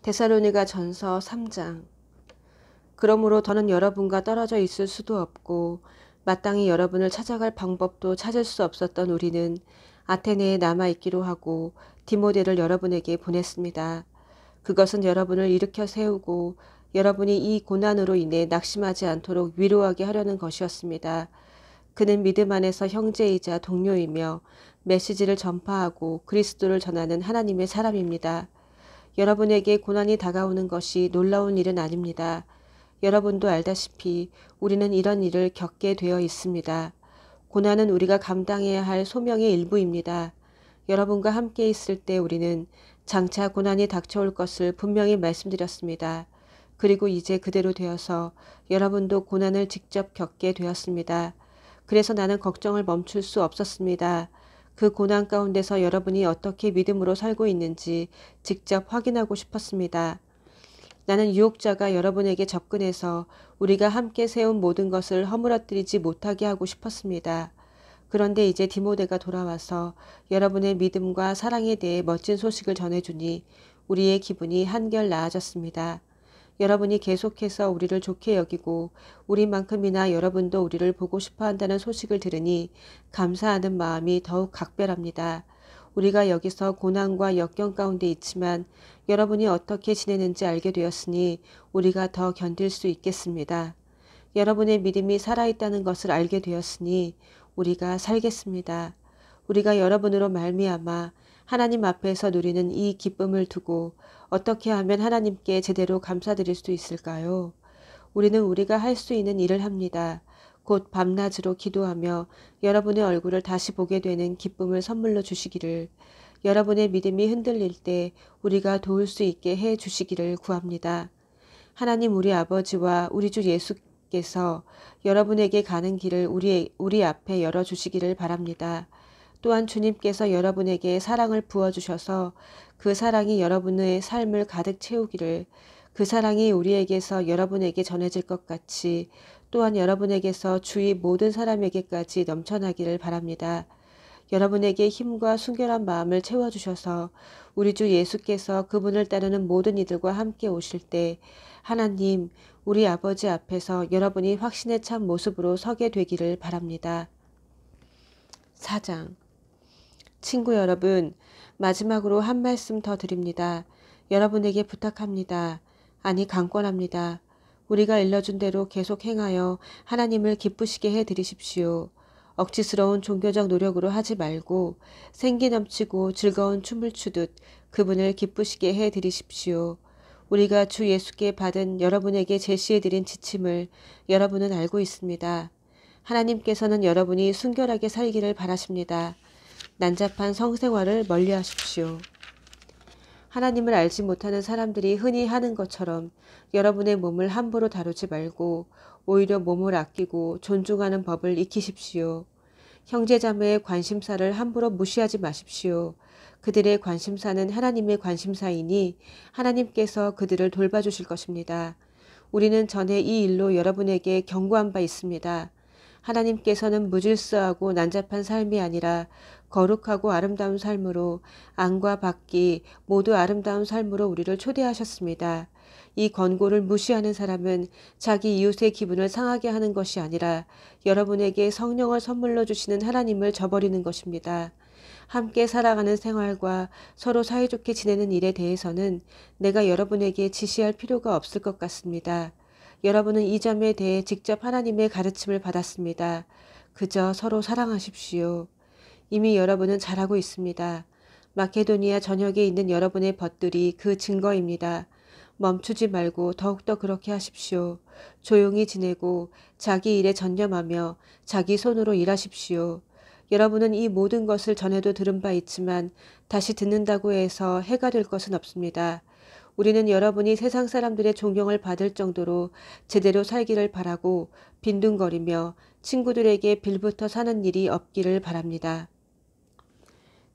데살로니가 전서 3장. 그러므로 더는 여러분과 떨어져 있을 수도 없고 마땅히 여러분을 찾아갈 방법도 찾을 수 없었던 우리는 아테네에 남아있기로 하고 디모데를 여러분에게 보냈습니다. 그것은 여러분을 일으켜 세우고 여러분이 이 고난으로 인해 낙심하지 않도록 위로하게 하려는 것이었습니다. 그는 믿음 안에서 형제이자 동료이며 메시지를 전파하고 그리스도를 전하는 하나님의 사람입니다. 여러분에게 고난이 다가오는 것이 놀라운 일은 아닙니다. 여러분도 알다시피 우리는 이런 일을 겪게 되어 있습니다. 고난은 우리가 감당해야 할 소명의 일부입니다. 여러분과 함께 있을 때 우리는 장차 고난이 닥쳐올 것을 분명히 말씀드렸습니다. 그리고 이제 그대로 되어서 여러분도 고난을 직접 겪게 되었습니다. 그래서 나는 걱정을 멈출 수 없었습니다. 그 고난 가운데서 여러분이 어떻게 믿음으로 살고 있는지 직접 확인하고 싶었습니다. 나는 유혹자가 여러분에게 접근해서 우리가 함께 세운 모든 것을 허물어뜨리지 못하게 하고 싶었습니다. 그런데 이제 디모데가 돌아와서 여러분의 믿음과 사랑에 대해 멋진 소식을 전해주니 우리의 기분이 한결 나아졌습니다. 여러분이 계속해서 우리를 좋게 여기고 우리만큼이나 여러분도 우리를 보고 싶어 한다는 소식을 들으니 감사하는 마음이 더욱 각별합니다. 우리가 여기서 고난과 역경 가운데 있지만 여러분이 어떻게 지내는지 알게 되었으니 우리가 더 견딜 수 있겠습니다. 여러분의 믿음이 살아있다는 것을 알게 되었으니 우리가 살겠습니다. 우리가 여러분으로 말미암아 하나님 앞에서 누리는 이 기쁨을 두고 어떻게 하면 하나님께 제대로 감사드릴 수 있을까요? 우리는 우리가 할 수 있는 일을 합니다. 곧 밤낮으로 기도하며 여러분의 얼굴을 다시 보게 되는 기쁨을 선물로 주시기를, 여러분의 믿음이 흔들릴 때 우리가 도울 수 있게 해 주시기를 구합니다. 하나님 우리 아버지와 우리 주 예수께서 여러분에게 가는 길을 우리 앞에 열어주시기를 바랍니다. 또한 주님께서 여러분에게 사랑을 부어주셔서 그 사랑이 여러분의 삶을 가득 채우기를, 그 사랑이 우리에게서 여러분에게 전해질 것 같이 또한 여러분에게서 주위 모든 사람에게까지 넘쳐나기를 바랍니다. 여러분에게 힘과 순결한 마음을 채워주셔서 우리 주 예수께서 그분을 따르는 모든 이들과 함께 오실 때 하나님 우리 아버지 앞에서 여러분이 확신에 찬 모습으로 서게 되기를 바랍니다. 4장. 친구 여러분, 마지막으로 한 말씀 더 드립니다. 여러분에게 부탁합니다. 아니 강권합니다. 우리가 일러준 대로 계속 행하여 하나님을 기쁘시게 해드리십시오. 억지스러운 종교적 노력으로 하지 말고 생기 넘치고 즐거운 춤을 추듯 그분을 기쁘시게 해드리십시오. 우리가 주 예수께 받은 여러분에게 제시해드린 지침을 여러분은 알고 있습니다. 하나님께서는 여러분이 순결하게 살기를 바라십니다. 난잡한 성생활을 멀리하십시오. 하나님을 알지 못하는 사람들이 흔히 하는 것처럼 여러분의 몸을 함부로 다루지 말고 오히려 몸을 아끼고 존중하는 법을 익히십시오. 형제자매의 관심사를 함부로 무시하지 마십시오. 그들의 관심사는 하나님의 관심사이니 하나님께서 그들을 돌봐주실 것입니다. 우리는 전에 이 일로 여러분에게 경고한 바 있습니다. 하나님께서는 무질서하고 난잡한 삶이 아니라 거룩하고 아름다운 삶으로, 안과 밖이 모두 아름다운 삶으로 우리를 초대하셨습니다. 이 권고를 무시하는 사람은 자기 이웃의 기분을 상하게 하는 것이 아니라 여러분에게 성령을 선물로 주시는 하나님을 저버리는 것입니다. 함께 살아가는 생활과 서로 사이좋게 지내는 일에 대해서는 내가 여러분에게 지시할 필요가 없을 것 같습니다. 여러분은 이 점에 대해 직접 하나님의 가르침을 받았습니다. 그저 서로 사랑하십시오. 이미 여러분은 잘하고 있습니다. 마케도니아 전역에 있는 여러분의 벗들이 그 증거입니다. 멈추지 말고 더욱더 그렇게 하십시오. 조용히 지내고 자기 일에 전념하며 자기 손으로 일하십시오. 여러분은 이 모든 것을 전에도 들은 바 있지만 다시 듣는다고 해서 해가 될 것은 없습니다. 우리는 여러분이 세상 사람들의 존경을 받을 정도로 제대로 살기를 바라고 빈둥거리며 친구들에게 빌붙어 사는 일이 없기를 바랍니다.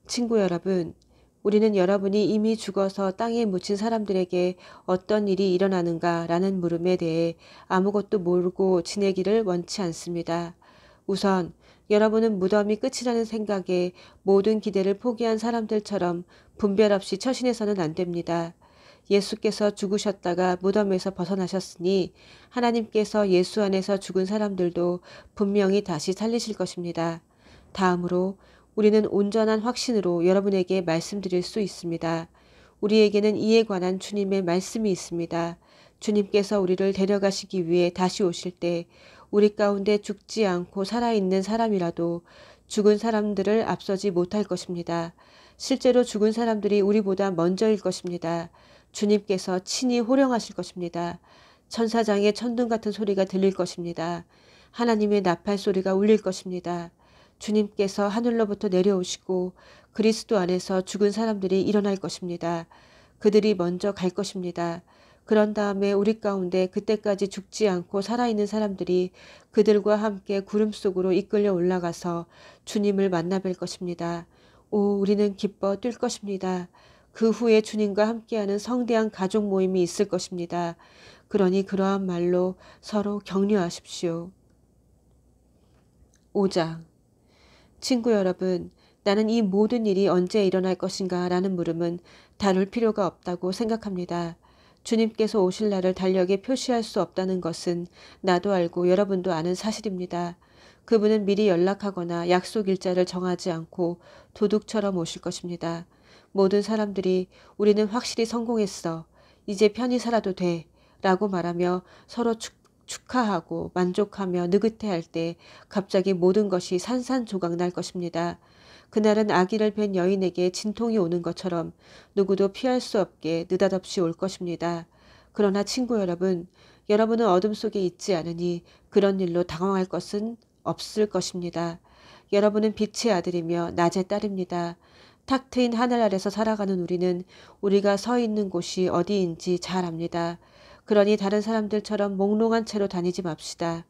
친구 여러분, 우리는 여러분이 이미 죽어서 땅에 묻힌 사람들에게 어떤 일이 일어나는가 라는 물음에 대해 아무것도 모르고 지내기를 원치 않습니다. 우선 여러분은 무덤이 끝이라는 생각에 모든 기대를 포기한 사람들처럼 분별 없이 처신해서는 안 됩니다. 예수께서 죽으셨다가 무덤에서 벗어나셨으니 하나님께서 예수 안에서 죽은 사람들도 분명히 다시 살리실 것입니다. 다음으로 우리는 온전한 확신으로 여러분에게 말씀드릴 수 있습니다. 우리에게는 이에 관한 주님의 말씀이 있습니다. 주님께서 우리를 데려가시기 위해 다시 오실 때 우리 가운데 죽지 않고 살아있는 사람이라도 죽은 사람들을 앞서지 못할 것입니다. 실제로 죽은 사람들이 우리보다 먼저일 것입니다. 주님께서 친히 호령하실 것입니다. 천사장의 천둥 같은 소리가 들릴 것입니다. 하나님의 나팔 소리가 울릴 것입니다. 주님께서 하늘로부터 내려오시고 그리스도 안에서 죽은 사람들이 일어날 것입니다. 그들이 먼저 갈 것입니다. 그런 다음에 우리 가운데 그때까지 죽지 않고 살아있는 사람들이 그들과 함께 구름 속으로 이끌려 올라가서 주님을 만나 뵐 것입니다. 오, 우리는 기뻐 뛸 것입니다. 그 후에 주님과 함께하는 성대한 가족 모임이 있을 것입니다. 그러니 그러한 말로 서로 격려하십시오. 5장. 친구 여러분, 나는 이 모든 일이 언제 일어날 것인가 라는 물음은 다룰 필요가 없다고 생각합니다. 주님께서 오실 날을 달력에 표시할 수 없다는 것은 나도 알고 여러분도 아는 사실입니다. 그분은 미리 연락하거나 약속 일자를 정하지 않고 도둑처럼 오실 것입니다. 모든 사람들이 우리는 확실히 성공했어. 이제 편히 살아도 돼. 라고 말하며 서로 축하하고 만족하며 느긋해할 때 갑자기 모든 것이 산산조각 날 것입니다. 그날은 아기를 뵌 여인에게 진통이 오는 것처럼 누구도 피할 수 없게 느닷없이 올 것입니다. 그러나 친구 여러분, 여러분은 어둠 속에 있지 않으니 그런 일로 당황할 것은 없을 것입니다. 여러분은 빛의 아들이며 낮의 딸입니다. 탁 트인 하늘 아래서 살아가는 우리는 우리가 서 있는 곳이 어디인지 잘 압니다. 그러니 다른 사람들처럼 몽롱한 채로 다니지 맙시다.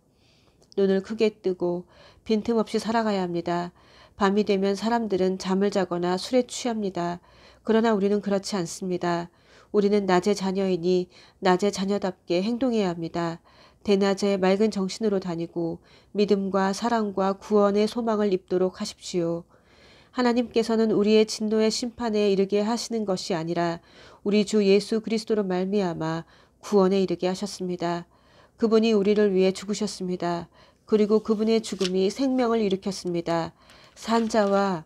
눈을 크게 뜨고 빈틈없이 살아가야 합니다. 밤이 되면 사람들은 잠을 자거나 술에 취합니다. 그러나 우리는 그렇지 않습니다. 우리는 낮의 자녀이니 낮의 자녀답게 행동해야 합니다. 대낮에 맑은 정신으로 다니고 믿음과 사랑과 구원의 소망을 입도록 하십시오. 하나님께서는 우리의 진노의 심판에 이르게 하시는 것이 아니라 우리 주 예수 그리스도로 말미암아 구원에 이르게 하셨습니다. 그분이 우리를 위해 죽으셨습니다. 그리고 그분의 죽음이 생명을 일으켰습니다. 산 자와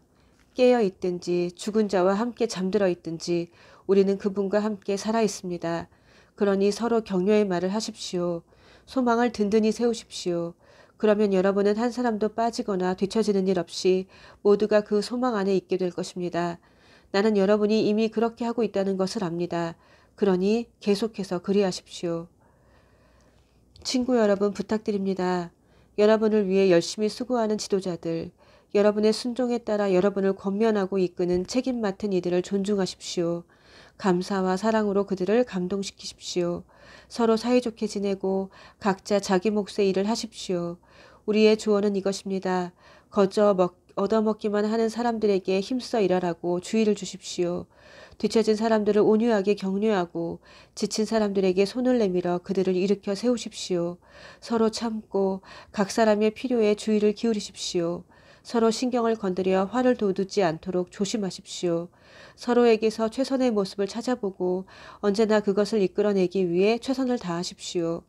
깨어 있든지 죽은 자와 함께 잠들어 있든지 우리는 그분과 함께 살아 있습니다. 그러니 서로 격려의 말을 하십시오. 소망을 든든히 세우십시오. 그러면 여러분은 한 사람도 빠지거나 뒤처지는 일 없이 모두가 그 소망 안에 있게 될 것입니다. 나는 여러분이 이미 그렇게 하고 있다는 것을 압니다. 그러니 계속해서 그리하십시오. 친구 여러분 부탁드립니다. 여러분을 위해 열심히 수고하는 지도자들, 여러분의 순종에 따라 여러분을 권면하고 이끄는 책임 맡은 이들을 존중하십시오. 감사와 사랑으로 그들을 감동시키십시오. 서로 사이좋게 지내고 각자 자기 몫의 일을 하십시오. 우리의 조언은 이것입니다. 얻어먹기만 하는 사람들에게 힘써 일하라고 주의를 주십시오. 뒤처진 사람들을 온유하게 격려하고 지친 사람들에게 손을 내밀어 그들을 일으켜 세우십시오. 서로 참고 각 사람의 필요에 주의를 기울이십시오. 서로 신경을 건드려 화를 돋우지 않도록 조심하십시오. 서로에게서 최선의 모습을 찾아보고 언제나 그것을 이끌어내기 위해 최선을 다하십시오.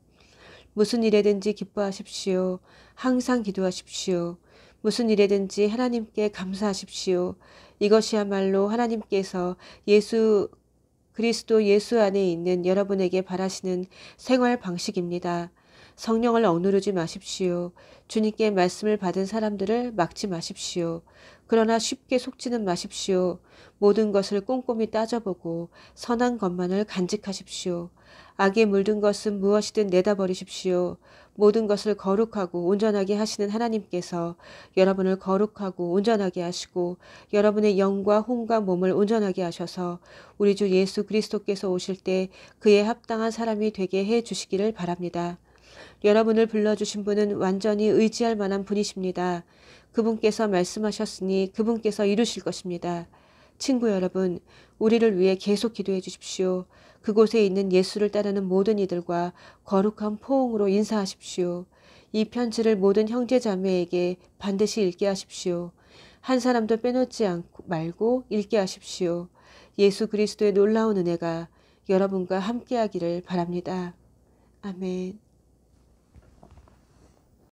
무슨 일에든지 기뻐하십시오. 항상 기도하십시오. 무슨 일에든지 하나님께 감사하십시오. 이것이야말로 하나님께서 그리스도 예수 안에 있는 여러분에게 바라시는 생활 방식입니다. 성령을 억누르지 마십시오. 주님께 말씀을 받은 사람들을 막지 마십시오. 그러나 쉽게 속지는 마십시오. 모든 것을 꼼꼼히 따져보고 선한 것만을 간직하십시오. 악에 물든 것은 무엇이든 내다버리십시오. 모든 것을 거룩하고 온전하게 하시는 하나님께서 여러분을 거룩하고 온전하게 하시고 여러분의 영과 혼과 몸을 온전하게 하셔서 우리 주 예수 그리스도께서 오실 때 그에 합당한 사람이 되게 해 주시기를 바랍니다. 여러분을 불러주신 분은 완전히 의지할 만한 분이십니다. 그분께서 말씀하셨으니 그분께서 이루실 것입니다. 친구 여러분, 우리를 위해 계속 기도해 주십시오. 그곳에 있는 예수를 따르는 모든 이들과 거룩한 포옹으로 인사하십시오. 이 편지를 모든 형제 자매에게 반드시 읽게 하십시오. 한 사람도 빼놓지 말고 읽게 하십시오. 예수 그리스도의 놀라운 은혜가 여러분과 함께하기를 바랍니다. 아멘.